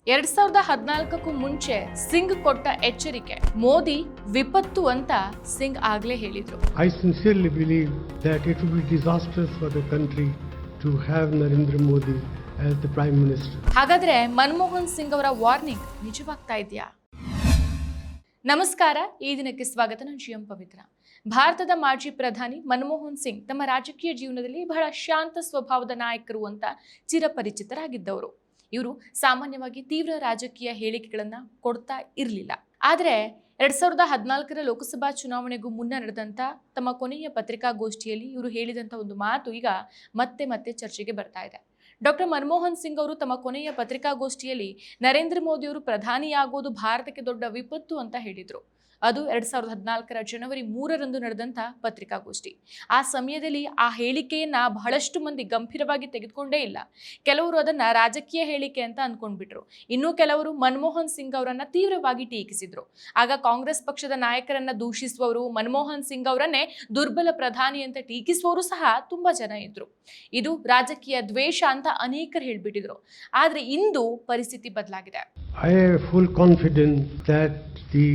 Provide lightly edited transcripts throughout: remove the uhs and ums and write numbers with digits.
2014ಕ್ಕೂ ಮುಂಚೆ ಸಿಂಗ್ ಕೊಟ್ಟ ಎಚ್ಚರಿಕೆ ಮೋದಿ ವಿಪತ್ತು ಅಂತ ಸಿಂಗ್ ಆಗ್ಲೇ ಹೇಳಿದ್ರು. I sincerely believe that it would be disastrous for the country to have Narendra Modi as the Prime Minister. ಹಾಗಾದ್ರೆ ಮನಮೋಹನ್ ಸಿಂಗ್ ಅವರ ವಾರ್ನಿಂಗ್ ನಿಜವಾಗ್ತಾ ಇದೆಯಾ? ನಮಸ್ಕಾರ, ಈ ದಿನಕ್ಕೆ ಸ್ವಾಗತ. ನಾನು ಜಿಎಂ ಪವಿತ್ರ. ಭಾರತದ ಮಾಜಿ ಪ್ರಧಾನಿ ಮನಮೋಹನ್ ಸಿಂಗ್ ತಮ್ಮ ರಾಜಕೀಯ ಜೀವನದಲ್ಲಿ ಬಹಳ ಶಾಂತ ಸ್ವಭಾವದ ನಾಯಕರು ಅಂತ ಚಿರಪರಿಚಿತರಾಗಿದ್ದವರು. ಇವರು ಸಾಮಾನ್ಯವಾಗಿ ತೀವ್ರ ರಾಜಕೀಯ ಹೇಳಿಕೆಗಳನ್ನ ಕೊಡ್ತಾ ಇರಲಿಲ್ಲ. ಆದರೆ 2014ರ ಲೋಕಸಭಾ ಚುನಾವಣೆಗೂ ಮುನ್ನ ನಡೆದಂತ ತಮ್ಮ ಕೊನೆಯ ಪತ್ರಿಕಾಗೋಷ್ಠಿಯಲ್ಲಿ ಇವರು ಹೇಳಿದಂತ ಒಂದು ಮಾತು ಈಗ ಮತ್ತೆ ಚರ್ಚೆಗೆ ಬರ್ತಾ ಇದೆ. ಡಾಕ್ಟರ್ ಮನಮೋಹನ್ ಸಿಂಗ್ ಅವರು ತಮ್ಮ ಕೊನೆಯ ಪತ್ರಿಕಾಗೋಷ್ಠಿಯಲ್ಲಿ ನರೇಂದ್ರ ಮೋದಿ ಅವರು ಪ್ರಧಾನಿಯಾಗೋದು ಭಾರತಕ್ಕೆ ದೊಡ್ಡ ವಿಪತ್ತು ಅಂತ ಹೇಳಿದ್ರು. ಅದು 2014ರ ಜನವರಿ 3ರಂದು ನಡೆದಂಥ ಪತ್ರಿಕಾಗೋಷ್ಠಿ. ಆ ಸಮಯದಲ್ಲಿ ಆ ಹೇಳಿಕೆಯನ್ನ ಬಹಳಷ್ಟು ಮಂದಿ ಗಂಭೀರವಾಗಿ ತೆಗೆದುಕೊಂಡೇ ಇಲ್ಲ. ಕೆಲವರು ಅದನ್ನ ರಾಜಕೀಯ ಹೇಳಿಕೆ ಅಂತ ಅಂದ್ಕೊಂಡ್ಬಿಟ್ರು. ಇನ್ನು ಕೆಲವರು ಮನಮೋಹನ್ ಸಿಂಗ್ ಅವರನ್ನ ತೀವ್ರವಾಗಿ ಟೀಕಿಸಿದ್ರು. ಆಗ ಕಾಂಗ್ರೆಸ್ ಪಕ್ಷದ ನಾಯಕರನ್ನ ದೂಷಿಸುವವರು, ಮನಮೋಹನ್ ಸಿಂಗ್ ಅವರನ್ನೇ ದುರ್ಬಲ ಪ್ರಧಾನಿ ಅಂತ ಟೀಕಿಸುವವರು ಸಹ ತುಂಬಾ ಜನ ಇದ್ರು. ಇದು ರಾಜಕೀಯ ದ್ವೇಷ ಅಂತ ಅನೇಕರು ಹೇಳ್ಬಿಟ್ಟಿದ್ರು. ಆದ್ರೆ ಇಂದು ಪರಿಸ್ಥಿತಿ ಬದಲಾಗಿದೆ. I have full confidence that the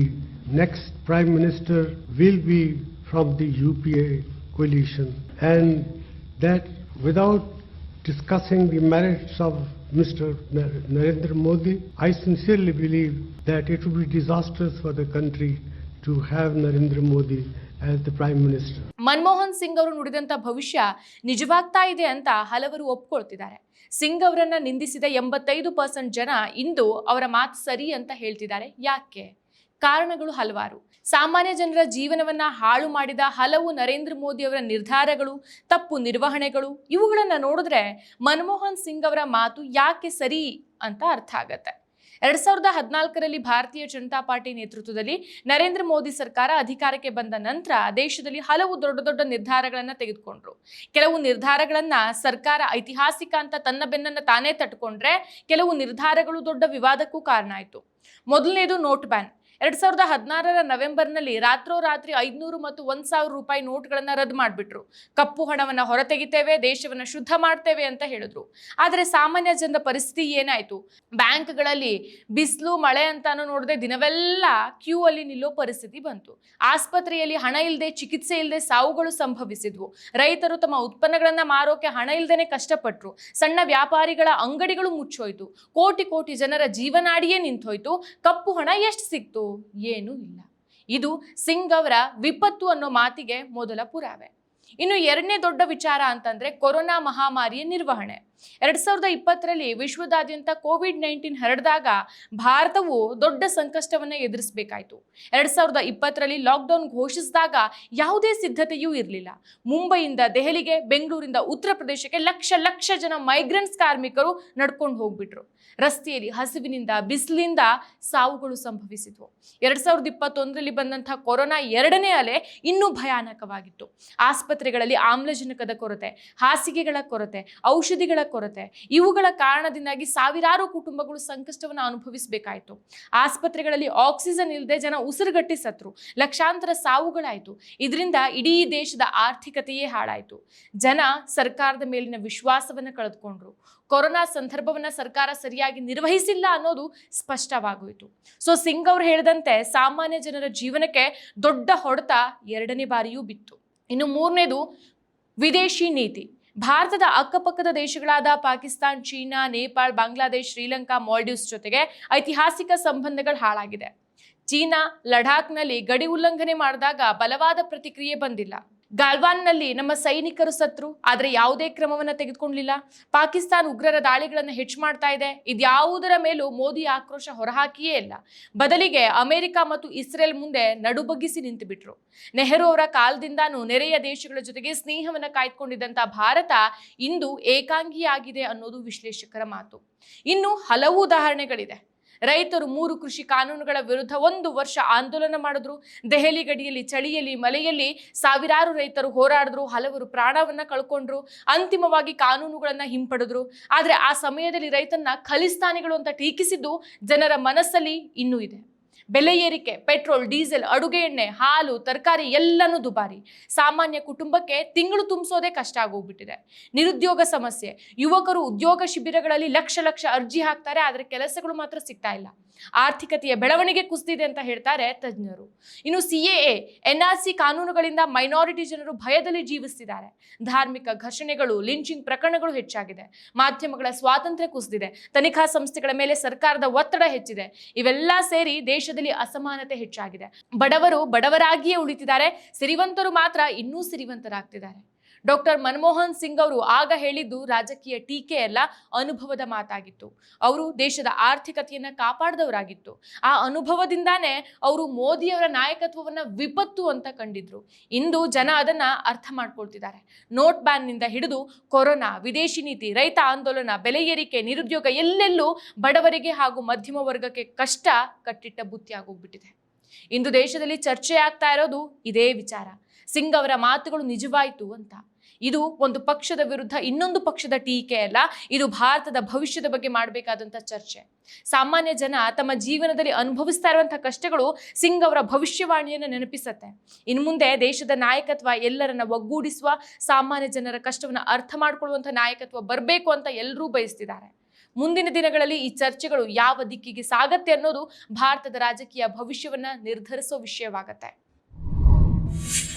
next Prime Minister will be from the UPA coalition, and that without discussing the merits of Mr. Narendra Modi, I sincerely believe that it would be disastrous for the country to have Narendra Modi as the Prime Minister. Manmohan Singh ಅವರು ನುಡಿದಂತ ಭವಿಷ್ಯ ನಿಜವಾಗ್ತಾ ಇದೆ ಅಂತ ಹಲವರು ಒಪ್ಕೊಳ್ತಿದ್ದಾರೆ. ಸಿಂಗ್ ಅವರನ್ನ ನಿಂದಿಸಿದ 85% ಜನ ಇಂದು ಅವರ ಮಾತು ಸರಿ ಅಂತ ಹೇಳ್ತಿದ್ದಾರೆ. ಯಾಕೆ? ಕಾರಣಗಳು ಹಲವಾರು. ಸಾಮಾನ್ಯ ಜನರ ಜೀವನವನ್ನ ಹಾಳು ಮಾಡಿದ ಹಲವು ನರೇಂದ್ರ ಮೋದಿ ಅವರ ನಿರ್ಧಾರಗಳು, ತಪ್ಪು ನಿರ್ವಹಣೆಗಳು, ಇವುಗಳನ್ನ ನೋಡಿದ್ರೆ ಮನಮೋಹನ್ ಸಿಂಗ್ ಅವರ ಮಾತು ಯಾಕೆ ಸರಿ ಅಂತ ಅರ್ಥ ಆಗತ್ತೆ. 2014ರಲ್ಲಿ ಭಾರತೀಯ ಜನತಾ ಪಾರ್ಟಿ ನೇತೃತ್ವದಲ್ಲಿ ನರೇಂದ್ರ ಮೋದಿ ಸರ್ಕಾರ ಅಧಿಕಾರಕ್ಕೆ ಬಂದ ನಂತರ ದೇಶದಲ್ಲಿ ಹಲವು ದೊಡ್ಡ ನಿರ್ಧಾರಗಳನ್ನ ತೆಗೆದುಕೊಂಡ್ರು. ಕೆಲವು ನಿರ್ಧಾರಗಳನ್ನ ಸರ್ಕಾರ ಐತಿಹಾಸಿಕ ಅಂತ ತನ್ನ ಬೆನ್ನನ್ನ ತಾನೇ ತಟ್ಕೊಂಡ್ರೆ, ಕೆಲವು ನಿರ್ಧಾರಗಳು ದೊಡ್ಡ ವಿವಾದಕ್ಕೂ ಕಾರಣ ಆಯಿತು. ಮೊದಲನೇದು ನೋಟ್ ಬ್ಯಾನ್. 2016ರ ನವೆಂಬರ್ನಲ್ಲಿ ರಾತ್ರೋರಾತ್ರಿ 500 ಮತ್ತು 1000 ರೂಪಾಯಿ ನೋಟ್ಗಳನ್ನ ರದ್ದು ಮಾಡಿಬಿಟ್ರು. ಕಪ್ಪು ಹಣವನ್ನ ಹೊರತೆಗಿತೇವೆ, ದೇಶವನ್ನ ಶುದ್ಧ ಮಾಡ್ತೇವೆ ಅಂತ ಹೇಳಿದ್ರು. ಆದರೆ ಸಾಮಾನ್ಯ ಜನರ ಪರಿಸ್ಥಿತಿ ಏನಾಯ್ತು? ಬ್ಯಾಂಕ್ಗಳಲ್ಲಿ ಬಿಸಿಲು ಮಳೆ ಅಂತಾನು ನೋಡದೆ ದಿನವೆಲ್ಲ ಕ್ಯೂ ಅಲ್ಲಿ ನಿಲ್ಲೋ ಪರಿಸ್ಥಿತಿ ಬಂತು. ಆಸ್ಪತ್ರೆಯಲ್ಲಿ ಹಣ ಇಲ್ಲದೆ, ಚಿಕಿತ್ಸೆ ಇಲ್ಲದೆ ಸಾವುಗಳು ಸಂಭವಿಸಿದ್ವು. ರೈತರು ತಮ್ಮ ಉತ್ಪನ್ನಗಳನ್ನ ಮಾರೋಕೆ ಹಣ ಇಲ್ಲದೇನೆ ಕಷ್ಟಪಟ್ರು. ಸಣ್ಣ ವ್ಯಾಪಾರಿಗಳ ಅಂಗಡಿಗಳು ಮುಚ್ಚೋಯ್ತು. ಕೋಟಿ ಜನರ ಜೀವನಾಡಿಯೇ ನಿಂತೋಯ್ತು. ಕಪ್ಪು ಹಣ ಎಷ್ಟು ಸಿಕ್ತು? ಏನೂ ಇಲ್ಲ. ಇದು ಸಿಂಗ್ ಅವರ ವಿಪತ್ತು ಅನ್ನೋ ಮಾತಿಗೆ ಮೊದಲ ಪುರಾವೆ. ಇನ್ನು ಎರಡನೇ ದೊಡ್ಡ ವಿಚಾರ ಅಂತಂದ್ರೆ ಕೊರೋನಾ ಮಹಾಮಾರಿಯ ನಿರ್ವಹಣೆ. 2020ರಲ್ಲಿ ವಿಶ್ವದಾದ್ಯಂತ ಕೋವಿಡ್-19 ಹರಡಿದಾಗ ಭಾರತವು ದೊಡ್ಡ ಸಂಕಷ್ಟವನ್ನ ಎದುರಿಸಬೇಕಾಯಿತು. 2020ರಲ್ಲಿ ಲಾಕ್ಡೌನ್ ಘೋಷಿಸಿದಾಗ ಯಾವುದೇ ಸಿದ್ಧತೆಯೂ ಇರಲಿಲ್ಲ. ಮುಂಬೈಯಿಂದ ದೆಹಲಿಗೆ, ಬೆಂಗಳೂರಿಂದ ಉತ್ತರ ಪ್ರದೇಶಕ್ಕೆ ಲಕ್ಷ ಜನ ಮೈಗ್ರೆಂಟ್ಸ್ ಕಾರ್ಮಿಕರು ನಡ್ಕೊಂಡು ಹೋಗ್ಬಿಟ್ರು. ರಸ್ತೆಯಲ್ಲಿ ಹಸಿವಿನಿಂದ, ಬಿಸಿಲಿಂದ ಸಾವುಗಳು ಸಂಭವಿಸಿದ್ವು. 2021ರಲ್ಲಿ ಬಂದಂತಹ ಕೊರೋನಾ ಎರಡನೇ ಅಲೆ ಇನ್ನೂ ಭಯಾನಕವಾಗಿತ್ತು. ಆಸ್ಪತ್ರೆಗಳಲ್ಲಿ ಆಮ್ಲಜನಕದ ಕೊರತೆ, ಹಾಸಿಗೆಗಳ ಕೊರತೆ, ಔಷಧಿಗಳ ಕೊರತೆ, ಇವುಗಳ ಕಾರಣದಿಂದಾಗಿ ಸಾವಿರಾರು ಕುಟುಂಬಗಳು ಸಂಕಷ್ಟವನ್ನು ಅನುಭವಿಸಬೇಕಾಯಿತು. ಆಸ್ಪತ್ರೆಗಳಲ್ಲಿ ಆಕ್ಸಿಜನ್ ಇಲ್ಲದೆ ಜನ ಉಸಿರುಗಟ್ಟಿ ಸತ್ರು. ಲಕ್ಷಾಂತರ ಸಾವುಗಳಾಯಿತು. ಇದರಿಂದ ಇಡೀ ದೇಶದ ಆರ್ಥಿಕತೆಯೇ ಹಾಳಾಯಿತು. ಜನ ಸರ್ಕಾರದ ಮೇಲಿನ ವಿಶ್ವಾಸವನ್ನ ಕಳೆದುಕೊಂಡ್ರು. ಕೊರೋನಾ ಸಂದರ್ಭವನ್ನ ಸರ್ಕಾರ ಸರಿಯಾಗಿ ನಿರ್ವಹಿಸಿಲ್ಲ ಅನ್ನೋದು ಸ್ಪಷ್ಟವಾಗೋಯಿತು. ಸೊ ಸಿಂಗ್ ಅವರು ಹೇಳಿದಂತೆ ಸಾಮಾನ್ಯ ಜನರ ಜೀವನಕ್ಕೆ ದೊಡ್ಡ ಹೊಡೆತ ಎರಡನೇ ಬಾರಿಯೂ ಬಿತ್ತು. ಇನ್ನು ಮೂರನೇದು ವಿದೇಶಿ ನೀತಿ. ಭಾರತದ ಅಕ್ಕಪಕ್ಕದ ದೇಶಗಳಾದ ಪಾಕಿಸ್ತಾನ್, ಚೀನಾ, ನೇಪಾಳ, ಬಾಂಗ್ಲಾದೇಶ್, ಶ್ರೀಲಂಕಾ, ಮಾಲ್ಡೀವ್ಸ್ ಜೊತೆಗೆ ಐತಿಹಾಸಿಕ ಸಂಬಂಧಗಳು ಹಾಳಾಗಿದೆ. ಚೀನಾ ಲಡಾಖ್ನಲ್ಲಿ ಗಡಿ ಉಲ್ಲಂಘನೆ ಮಾಡಿದಾಗ ಬಲವಾದ ಪ್ರತಿಕ್ರಿಯೆ ಬಂದಿಲ್ಲ. ಗಾಲ್ವಾನ್ನಲ್ಲಿ ನಮ್ಮ ಸೈನಿಕರು ಸತ್ರು, ಆದರೆ ಯಾವುದೇ ಕ್ರಮವನ್ನ ತೆಗೆದುಕೊಳ್ಳಲಿಲ್ಲ. ಪಾಕಿಸ್ತಾನ ಉಗ್ರರ ದಾಳಿಗಳನ್ನು ಹೆಚ್ಚು ಮಾಡ್ತಾ ಇದೆ. ಇದ್ಯಾವುದರ ಮೇಲೂ ಮೋದಿ ಆಕ್ರೋಶ ಹೊರಹಾಕಿಯೇ ಇಲ್ಲ. ಬದಲಿಗೆ ಅಮೆರಿಕ ಮತ್ತು ಇಸ್ರೇಲ್ ಮುಂದೆ ನಡುಬಗ್ಗಿಸಿ ನಿಂತು ಬಿಟ್ರು. ನೆಹರು ಅವರ ಕಾಲದಿಂದಾನು ನೆರೆಯ ದೇಶಗಳ ಜೊತೆಗೆ ಸ್ನೇಹವನ್ನ ಕಾಯ್ದುಕೊಂಡಿದ್ದಂತ ಭಾರತ ಇಂದು ಏಕಾಂಗಿಯಾಗಿದೆ ಅನ್ನೋದು ವಿಶ್ಲೇಷಕರ ಮಾತು. ಇನ್ನು ಹಲವು ಉದಾಹರಣೆಗಳಿದೆ. ರೈತರು 3 ಕೃಷಿ ಕಾನೂನುಗಳ ವಿರುದ್ಧ 1 ವರ್ಷ ಆಂದೋಲನ ಮಾಡಿದ್ರು. ದೆಹಲಿ ಗಡಿಯಲ್ಲಿ ಚಳಿಯಲ್ಲಿ ಮಳೆಯಲ್ಲಿ ಸಾವಿರಾರು ರೈತರು ಹೋರಾಡಿದ್ರು. ಹಲವರು ಪ್ರಾಣವನ್ನ ಕಳ್ಕೊಂಡ್ರು. ಅಂತಿಮವಾಗಿ ಕಾನೂನುಗಳನ್ನ ಹಿಂಪಡೆದ್ರು. ಆದ್ರೆ ಆ ಸಮಯದಲ್ಲಿ ರೈತನ್ನ ಖಲಿಸ್ತಾನಿಗಳು ಅಂತ ಟೀಕಿಸಿದ್ದು ಜನರ ಮನಸ್ಸಲ್ಲಿ ಇನ್ನೂ ಇದೆ. ಬೆಲೆ ಏರಿಕೆ, ಪೆಟ್ರೋಲ್, ಡೀಸೆಲ್, ಅಡುಗೆ ಎಣ್ಣೆ, ಹಾಲು, ತರಕಾರಿ ಎಲ್ಲನೂ ದುಬಾರಿ. ಸಾಮಾನ್ಯ ಕುಟುಂಬಕ್ಕೆ ತಿಂಗಳು ತುಂಬಿಸೋದೇ ಕಷ್ಟ ಆಗೋಗ್ಬಿಟ್ಟಿದೆ. ನಿರುದ್ಯೋಗ ಸಮಸ್ಯೆ, ಯುವಕರು ಉದ್ಯೋಗ ಶಿಬಿರಗಳಲ್ಲಿ ಲಕ್ಷ ಅರ್ಜಿ ಹಾಕ್ತಾರೆ, ಆದರೆ ಕೆಲಸಗಳು ಮಾತ್ರ ಸಿಗ್ತಾ ಇಲ್ಲ. ಆರ್ಥಿಕತೆಯ ಬೆಳವಣಿಗೆ ಕುಸಿದಿದೆ ಅಂತ ಹೇಳ್ತಾರೆ ತಜ್ಞರು. ಇನ್ನು CAA, NRC ಕಾನೂನುಗಳಿಂದ ಮೈನಾರಿಟಿ ಜನರು ಭಯದಲ್ಲಿ ಜೀವಿಸ್ತಿದ್ದಾರೆ. ಧಾರ್ಮಿಕ ಘರ್ಷಣೆಗಳು, ಲಿಂಚಿಂಗ್ ಪ್ರಕರಣಗಳು ಹೆಚ್ಚಾಗಿದೆ. ಮಾಧ್ಯಮಗಳ ಸ್ವಾತಂತ್ರ್ಯ ಕುಸಿದಿದೆ. ತನಿಖಾ ಸಂಸ್ಥೆಗಳ ಮೇಲೆ ಸರ್ಕಾರದ ಒತ್ತಡ ಹೆಚ್ಚಿದೆ. ಇವೆಲ್ಲ ಸೇರಿ ದೇಶದಲ್ಲಿ ಅಸಮಾನತೆ ಹೆಚ್ಚಾಗಿದೆ. ಬಡವರು ಬಡವರಾಗಿಯೇ ಉಳಿತಿದ್ದಾರೆ, ಸಿರಿವಂತರು ಮಾತ್ರ ಇನ್ನೂ ಸಿರಿವಂತರಾಗ್ತಿದ್ದಾರೆ. ಡಾಕ್ಟರ್ ಮನಮೋಹನ್ ಸಿಂಗ್ ಅವರು ಆಗ ಹೇಳಿದ್ದು ರಾಜಕೀಯ ಟೀಕೆ ಅಲ್ಲ, ಅನುಭವದ ಮಾತಾಗಿತ್ತು. ಅವರು ದೇಶದ ಆರ್ಥಿಕತೆಯನ್ನ ಕಾಪಾಡಿದವರಾಗಿತ್ತು. ಆ ಅನುಭವದಿಂದಾನೇ ಅವರು ಮೋದಿಯವರ ನಾಯಕತ್ವವನ್ನ ವಿಪತ್ತು ಅಂತ ಕಂಡಿದ್ರು. ಇಂದು ಜನ ಅದನ್ನ ಅರ್ಥ ಮಾಡ್ಕೊಳ್ತಿದ್ದಾರೆ. ನೋಟ್ ಬ್ಯಾನ್ನಿಂದ ಹಿಡಿದು ಕೊರೋನಾ, ವಿದೇಶಿ ನೀತಿ, ರೈತ ಆಂದೋಲನ, ಬೆಲೆ ಏರಿಕೆ, ನಿರುದ್ಯೋಗ ಎಲ್ಲೆಲ್ಲೂ ಬಡವರಿಗೆ ಹಾಗೂ ಮಧ್ಯಮ ವರ್ಗಕ್ಕೆ ಕಷ್ಟ ಕಟ್ಟಿಟ್ಟ ಬುತ್ತಿ ಆಗೋಗ್ಬಿಟ್ಟಿದೆ. ಇಂದು ದೇಶದಲ್ಲಿ ಚರ್ಚೆ ಆಗ್ತಾ ಇರೋದು ಇದೇ ವಿಚಾರ. ಸಿಂಗ್ ಅವರ ಮಾತುಗಳು ನಿಜವಾಯಿತು ಅಂತ. ಇದು ಒಂದು ಪಕ್ಷದ ವಿರುದ್ಧ ಇನ್ನೊಂದು ಪಕ್ಷದ ಟೀಕೆ ಅಲ್ಲ, ಇದು ಭಾರತದ ಭವಿಷ್ಯದ ಬಗ್ಗೆ ಮಾಡಬೇಕಾದಂಥ ಚರ್ಚೆ. ಸಾಮಾನ್ಯ ಜನ ತಮ್ಮ ಜೀವನದಲ್ಲಿ ಅನುಭವಿಸ್ತಾ ಇರುವಂತಹ ಕಷ್ಟಗಳು ಸಿಂಗ್ ಅವರ ಭವಿಷ್ಯವಾಣಿಯನ್ನು ನೆನಪಿಸುತ್ತೆ. ಇನ್ನು ಮುಂದೆ ದೇಶದ ನಾಯಕತ್ವ ಎಲ್ಲರನ್ನ ಒಗ್ಗೂಡಿಸುವ, ಸಾಮಾನ್ಯ ಜನರ ಕಷ್ಟವನ್ನು ಅರ್ಥ ಮಾಡ್ಕೊಳ್ಳುವಂಥ ನಾಯಕತ್ವ ಬರಬೇಕು ಅಂತ ಎಲ್ಲರೂ ಬಯಸ್ತಿದ್ದಾರೆ. ಮುಂದಿನ ದಿನಗಳಲ್ಲಿ ಈ ಚರ್ಚೆಗಳು ಯಾವ ದಿಕ್ಕಿಗೆ ಸಾಗತ್ತೆ ಅನ್ನೋದು ಭಾರತದ ರಾಜಕೀಯ ಭವಿಷ್ಯವನ್ನ ನಿರ್ಧರಿಸೋ ವಿಷಯವಾಗತ್ತೆ.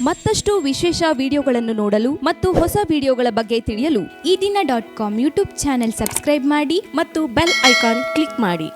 ಮತ್ತಷ್ಟು ವಿಶೇಷ ವಿಡಿಯೋಗಳನ್ನು ನೋಡಲು ಮತ್ತು ಹೊಸ ವಿಡಿಯೋಗಳ ಬಗ್ಗೆ ತಿಳಿಯಲು ಈ ದಿನ .com ಯೂಟ್ಯೂಬ್ ಚಾನೆಲ್ ಸಬ್ಸ್ಕ್ರೈಬ್ ಮಾಡಿ ಮತ್ತು ಬೆಲ್ ಐಕಾನ್ ಕ್ಲಿಕ್ ಮಾಡಿ.